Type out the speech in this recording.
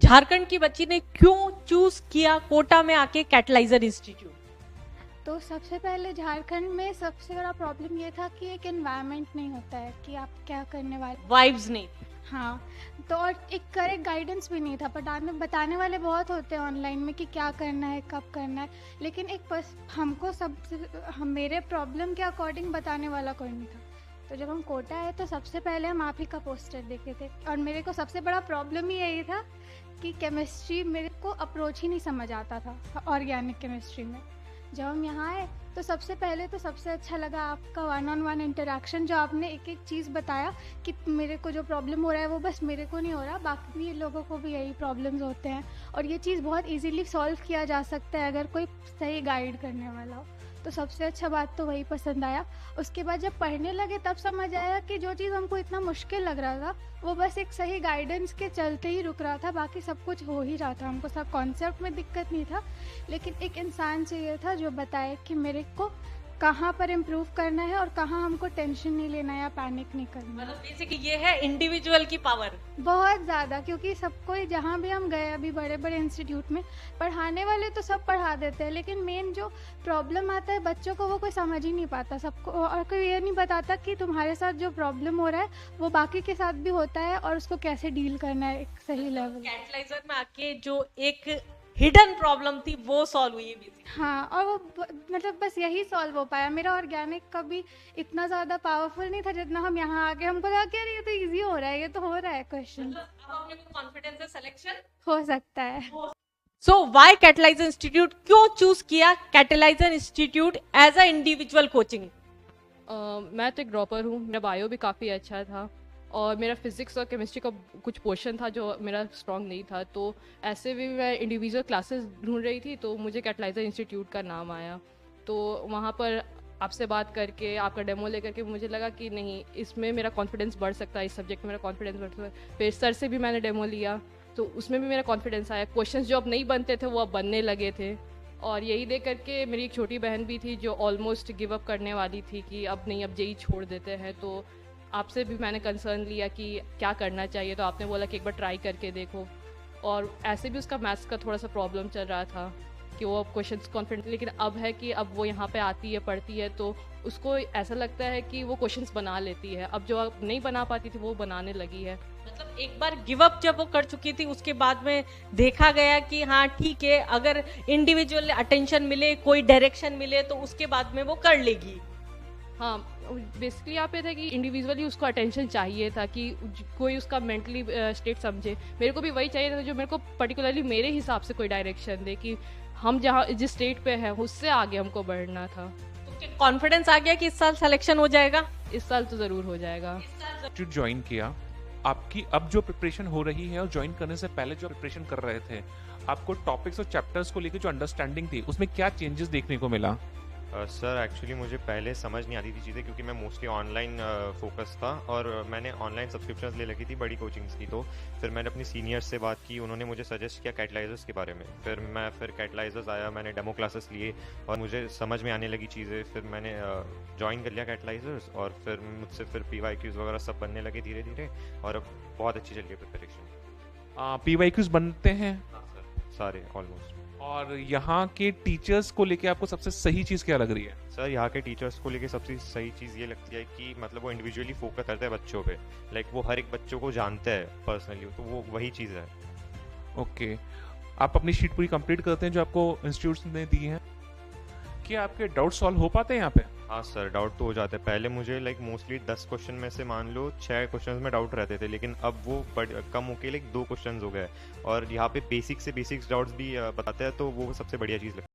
झारखंड की बच्ची ने क्यों चूज किया कोटा में आके कैटलाइजर इंस्टीट्यूट? तो सबसे पहले झारखंड में सबसे बड़ा प्रॉब्लम ये था कि एक एनवायरनमेंट नहीं होता है कि आप क्या करने वाले। वाइब्स नहीं। हाँ, तो और एक करेक्ट गाइडेंस भी नहीं था। बताने वाले बहुत होते हैं ऑनलाइन में कि क्या करना है, कब करना है, लेकिन हमको हम मेरे प्रॉब्लम के अकॉर्डिंग बताने वाला कोई नहीं था। तो जब हम कोटा आए तो सबसे पहले हम आप ही का पोस्टर देखे थे, और मेरे को सबसे बड़ा प्रॉब्लम ही यही था कि केमिस्ट्री मेरे को अप्रोच ही नहीं समझ आता था ऑर्गेनिक केमिस्ट्री में। जब हम यहाँ आए तो सबसे पहले तो सबसे अच्छा लगा आपका 1-on-1 इंटरेक्शन, जो आपने एक एक चीज़ बताया कि मेरे को जो प्रॉब्लम हो रहा है वो बस मेरे को नहीं हो रहा, बाकी भी लोगों को भी यही प्रॉब्लम्स होते हैं, और ये चीज़ बहुत इजीली सॉल्व किया जा सकता है अगर कोई सही गाइड करने वाला हो। तो सबसे अच्छा बात तो वही पसंद आया। उसके बाद जब पढ़ने लगे तब समझ आया कि जो चीज़ हमको इतना मुश्किल लग रहा था वो बस एक सही गाइडेंस के चलते ही रुक रहा था, बाकी सब कुछ हो ही रहा था। हमको सब कॉन्सेप्ट में दिक्कत नहीं था, लेकिन एक इंसान चाहिए था जो बताए कि मेरे को कहाँ पर इम्प्रूव करना है और कहाँ हमको टेंशन नहीं लेना या पैनिक नहीं करना। मतलब बेसिकली ये है इंडिविजुअल की पावर बहुत ज़्यादा, क्योंकि सबको जहाँ भी हम गए अभी बड़े बड़े इंस्टीट्यूट में, पढ़ाने वाले तो सब पढ़ा देते हैं, लेकिन मेन जो प्रॉब्लम आता है बच्चों को वो कोई समझ ही नहीं पाता सबको, और कोई ये नहीं बताता कि तुम्हारे साथ जो प्रॉब्लम हो रहा है वो बाकी के साथ भी होता है और उसको कैसे डील करना है एक सही लेवल। कैटलाइजर में आके जो एक हिडन प्रॉब्लम थी वो सॉल्व हुई है। हाँ, और वो मतलब बस यही सॉल्व हो पाया। मेरा ऑर्गेनिक कभी इतना ज़्यादा पावरफुल नहीं था जितना हम यहाँ आके हमको लगा कि यार ये तो इजी हो रहा है, ये तो हो रहा है क्वेश्चन। अब अपने को कॉन्फिडेंस है, सिलेक्शन हो सकता है। सो व्हाई कैटलाइजर इंस्टीट्यूट, क्यों चूज किया Catalyzer institute as a individual coaching? मैं तो एक ड्रॉपर हूँ। मेरा बायो भी काफ़ी अच्छा था और मेरा फिज़िक्स और केमिस्ट्री का कुछ पोर्शन था जो मेरा स्ट्रॉन्ग नहीं था, तो ऐसे भी मैं इंडिविजुअल क्लासेस ढूंढ रही थी, तो मुझे कैटलाइजर इंस्टीट्यूट का नाम आया। तो वहाँ पर आपसे बात करके, आपका डेमो लेकर के मुझे लगा कि नहीं, इसमें मेरा कॉन्फिडेंस बढ़ सकता है, इस सब्जेक्ट में मेरा कॉन्फिडेंस बढ़ सकता है। फिर सर से भी मैंने डेमो लिया तो उसमें भी मेरा कॉन्फिडेंस आया। क्वेश्चंस जो अब नहीं बनते थे वो अब बनने लगे थे, और यही देख करके मेरी एक छोटी बहन भी थी जो ऑलमोस्ट गिव अप करने वाली थी कि अब नहीं, अब जेई छोड़ देते हैं। तो आपसे भी मैंने कंसर्न लिया कि क्या करना चाहिए, तो आपने बोला कि एक बार ट्राई करके देखो। और ऐसे भी उसका मैथ्स का थोड़ा सा प्रॉब्लम चल रहा था कि वो क्वेश्चंस कॉन्फिडेंट, लेकिन अब है कि अब वो यहाँ पे आती है, पढ़ती है, तो उसको ऐसा लगता है कि वो क्वेश्चंस बना लेती है। अब जो अब नहीं बना पाती थी वो बनाने लगी है। मतलब एक बार गिव अप जब वो कर चुकी थी उसके बाद में देखा गया कि हाँ ठीक है, अगर इंडिविजुअल अटेंशन मिले, कोई डायरेक्शन मिले तो उसके बाद में वो कर लेगी। हाँ, बेसिकली यहाँ पे था कि इंडिविजुअली उसको अटेंशन चाहिए था कि कोई उसका मेंटली स्टेट समझे। मेरे को भी वही चाहिए था जो मेरे को पर्टिकुलरली मेरे हिसाब से कोई डायरेक्शन दे कि हम जहाँ जिस स्टेट पे हैं उससे आगे हमको बढ़ना था। तो कॉन्फिडेंस आ गया कि इस साल सिलेक्शन हो जाएगा? इस साल तो ज़रूर हो जाएगा। जो ज्वाइन किया, आपकी अब जो प्रिपरेशन हो रही है और ज्वाइन करने से पहले जो प्रिपरेशन कर रहे थे, आपको टॉपिक्स और चैप्टर्स को लेकर जो अंडरस्टैंडिंग थी उसमें क्या चेंजेस देखने को मिला? सर एक्चुअली मुझे पहले समझ नहीं आती थी चीज़ें, क्योंकि मैं मोस्टली ऑनलाइन फोकस था और मैंने ऑनलाइन सब्सक्रिप्शंस ले रखी थी बड़ी कोचिंग्स की। तो फिर मैंने अपनी सीनियर्स से बात की, उन्होंने मुझे सजेस्ट किया कैटलाइजर्स के बारे में। फिर कैटलाइजर्स आया, मैंने डेमो क्लासेस लिए और मुझे समझ में आने लगी चीज़ें। फिर मैंने ज्वाइन कर लिया कैटलाइजर्स, और फिर मुझसे फिर PYQs वगैरह सब बनने लगे धीरे धीरे, और अब बहुत अच्छी चल रही है प्रिपरेशन। PYQs बनते हैं सारे ऑलमोस्ट। और यहाँ के टीचर्स को लेके आपको सबसे सही चीज़ क्या लग रही है? सर यहाँ के टीचर्स को लेके सबसे सही चीज़ ये लगती है कि मतलब वो इंडिविजुअली फोकस करते हैं बच्चों पे, लाइक वो हर एक बच्चों को जानते हैं पर्सनली, तो वो वही चीज़ है। ओके, आप अपनी शीट पूरी कंप्लीट करते हैं जो आपको इंस्टीट्यूट ने दी है? क्या आपके डाउट सॉल्व हो पाते हैं यहाँ पे? हाँ सर, डाउट तो हो जाते हैं। पहले मुझे लाइक मोस्टली 10 क्वेश्चन में से मान लो 6 क्वेश्चंस में डाउट रहते थे, लेकिन अब वो कम होके लाइक 2 क्वेश्चंस हो गए, और यहाँ पे बेसिक से बेसिक्स डाउट्स भी बताते हैं, तो वो सबसे बढ़िया चीज़ लगती है।